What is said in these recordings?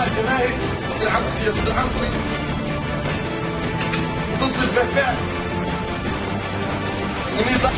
اعضاء الجماهير ضد العبوديه، ضد العنصريه، ضد الفساد ونظام.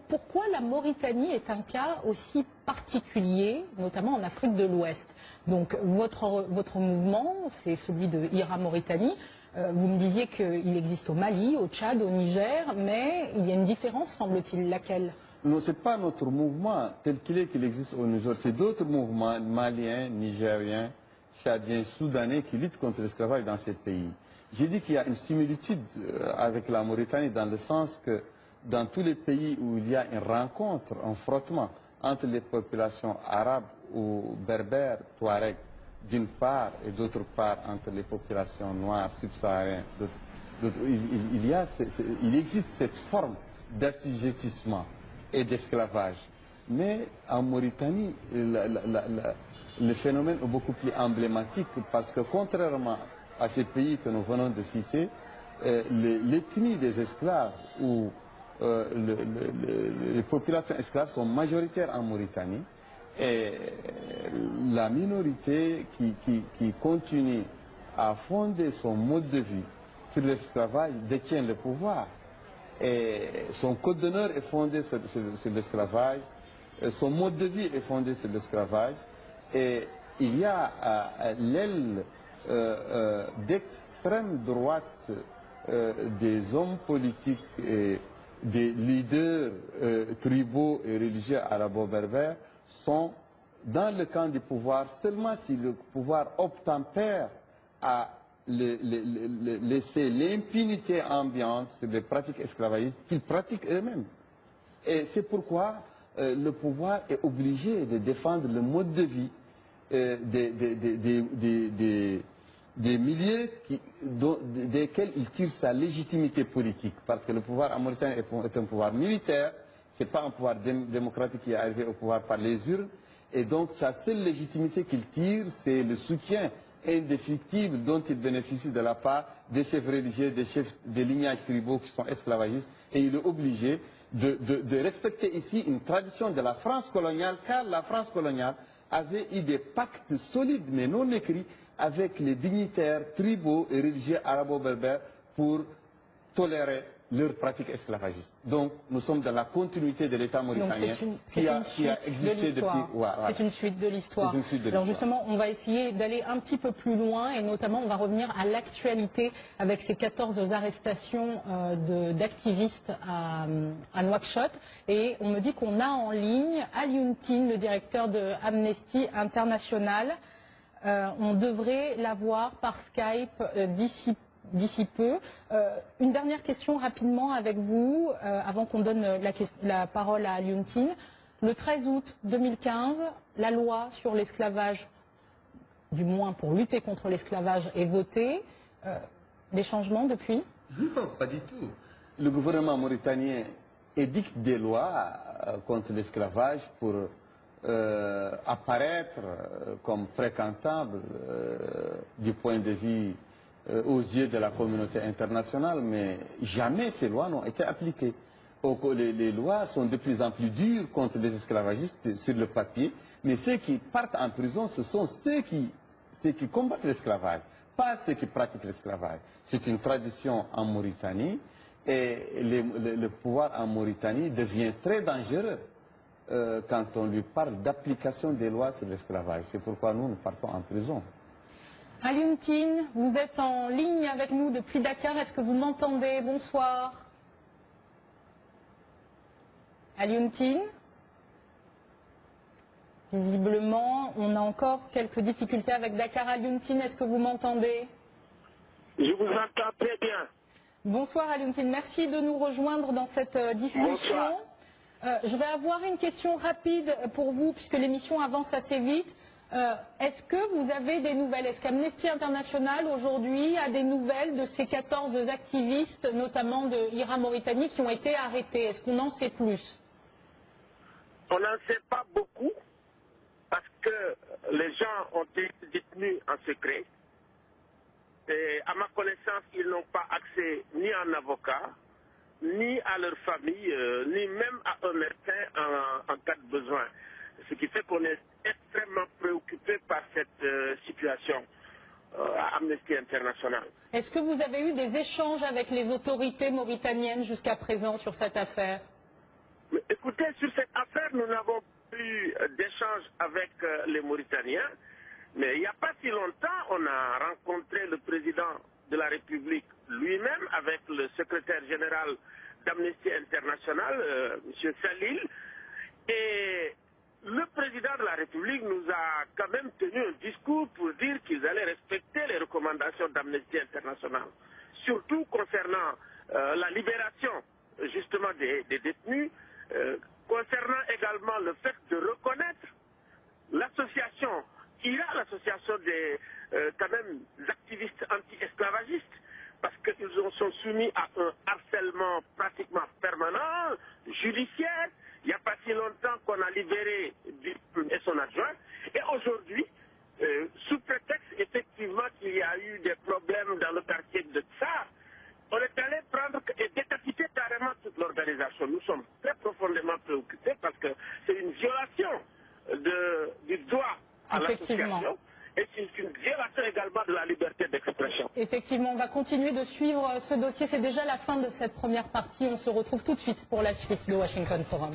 Pourquoi la Mauritanie est un cas aussi particulier, notamment en Afrique de l'Ouest? Donc votre mouvement, c'est celui de IRA-Mauritanie. Vous me disiez qu'il existe au Mali, au Tchad, au Niger, mais il y a une différence, semble-t-il. Laquelle? Non, ce n'est pas notre mouvement tel qu'il existe au Niger. C'est d'autres mouvements maliens, nigériens, tchadiens, soudanais qui luttent contre l'esclavage dans ces pays. J'ai dit qu'il y a une similitude avec la Mauritanie dans le sens que dans tous les pays où il y a une rencontre, un frottement entre les populations arabes ou berbères, touaregs, d'une part, et d'autre part entre les populations noires, subsahariennes, il existe cette forme d'assujettissement et d'esclavage. Mais en Mauritanie, le phénomène est beaucoup plus emblématique parce que contrairement à ces pays que nous venons de citer, l'ethnie des esclaves ou les populations esclaves sont majoritaires en Mauritanie et la minorité qui continue à fonder son mode de vie sur l'esclavage détient le pouvoir. Et son code d'honneur est fondé sur l'esclavage, son mode de vie est fondé sur l'esclavage et il y a l'aile d'extrême droite des hommes politiques et des leaders tribaux et religieux arabo-berbères sont dans le camp du pouvoir seulement si le pouvoir obtempère à laisser l'impunité ambiante sur les pratiques esclavagistes qu'ils pratiquent eux-mêmes. Et c'est pourquoi le pouvoir est obligé de défendre le mode de vie des milliers desquels il tire sa légitimité politique. Parce que le pouvoir en Mauritanie est un pouvoir militaire, ce n'est pas un pouvoir démocratique qui est arrivé au pouvoir par les urnes. Et donc sa seule légitimité qu'il tire, c'est le soutien indéfectible dont il bénéficie de la part des chefs religieux, des chefs des lignages tribaux qui sont esclavagistes. Et il est obligé de respecter ici une tradition de la France coloniale, car la France coloniale avait eu des pactes solides mais non écrits avec les dignitaires tribaux et religieux arabo-berbères pour tolérer leurs pratiques esclavagistes. Donc nous sommes dans la continuité de l'État mauritanien qui a existé depuis... C'est une suite de l'histoire. Alors justement, on va essayer d'aller un petit peu plus loin et notamment on va revenir à l'actualité avec ces 14 arrestations d'activistes à Nouakchott. Et on me dit qu'on a en ligne Alioune Tine, le directeur de Amnesty International. On devrait l'avoir par Skype d'ici peu. Une dernière question rapidement avec vous, avant qu'on donne la parole à Alioune Tine. Le 13 août 2015, la loi sur l'esclavage, du moins pour lutter contre l'esclavage, est votée. Des changements depuis? Non, pas du tout. Le gouvernement mauritanien édicte des lois contre l'esclavage pour apparaître comme fréquentable du point de vue aux yeux de la communauté internationale, mais jamais ces lois n'ont été appliquées. Les lois sont de plus en plus dures contre les esclavagistes sur le papier, mais ceux qui partent en prison, ce sont ceux qui combattent l'esclavage, pas ceux qui pratiquent l'esclavage. C'est une tradition en Mauritanie et le pouvoir en Mauritanie devient très dangereux quand on lui parle d'application des lois sur l'esclavage. C'est pourquoi nous partons en prison. Alioune Tine, vous êtes en ligne avec nous depuis Dakar. Est-ce que vous m'entendez? Bonsoir. Alioune Tine? Visiblement, on a encore quelques difficultés avec Dakar. Alioune Tine, est-ce que vous m'entendez? Je vous entends très bien. Bonsoir Alioune Tine, merci de nous rejoindre dans cette discussion. Bonsoir. Je vais avoir une question rapide pour vous, puisque l'émission avance assez vite. Est-ce que vous avez des nouvelles? Est-ce qu'Amnesty International aujourd'hui a des nouvelles de ces 14 activistes, notamment de Hira-Mauritanie, qui ont été arrêtés? Est-ce qu'on en sait plus? On n'en sait pas beaucoup parce que les gens ont été détenus en secret. Et à ma connaissance, ils n'ont pas accès ni à un avocat, ni à leur famille, ni même à un médecin en cas de besoin. Ce qui fait qu'on est extrêmement préoccupé par cette situation à Amnesty International. Est-ce que vous avez eu des échanges avec les autorités mauritaniennes jusqu'à présent sur cette affaire? Mais écoutez, sur cette affaire, nous n'avons eu d'échange avec les Mauritaniens. Mais il n'y a pas si longtemps, on a rencontré le président de la République lui-même avec le secrétaire général d'Amnesty International, M. Salil. Et le président de la République nous a quand même tenu un discours pour dire qu'ils allaient respecter les recommandations d'Amnesty International. Surtout concernant la libération justement des détenus, concernant également le fait de reconnaître l'association Hira, l'association des quand même activistes anti-esclavagistes, parce qu'ils sont soumis à un harcèlement pratiquement permanent, judiciaire. Il n'y a pas si longtemps qu'on a libéré Dupont et son adjoint. Et aujourd'hui, sous prétexte effectivement qu'il y a eu des problèmes dans le quartier de Tsar, on est allé prendre et décapiter carrément toute l'organisation. Nous sommes très profondément préoccupés parce que c'est une violation du droit à l'association. Et c'est une violation également de la liberté d'expression. Effectivement, on va continuer de suivre ce dossier. C'est déjà la fin de cette première partie. On se retrouve tout de suite pour la suite de Washington Forum.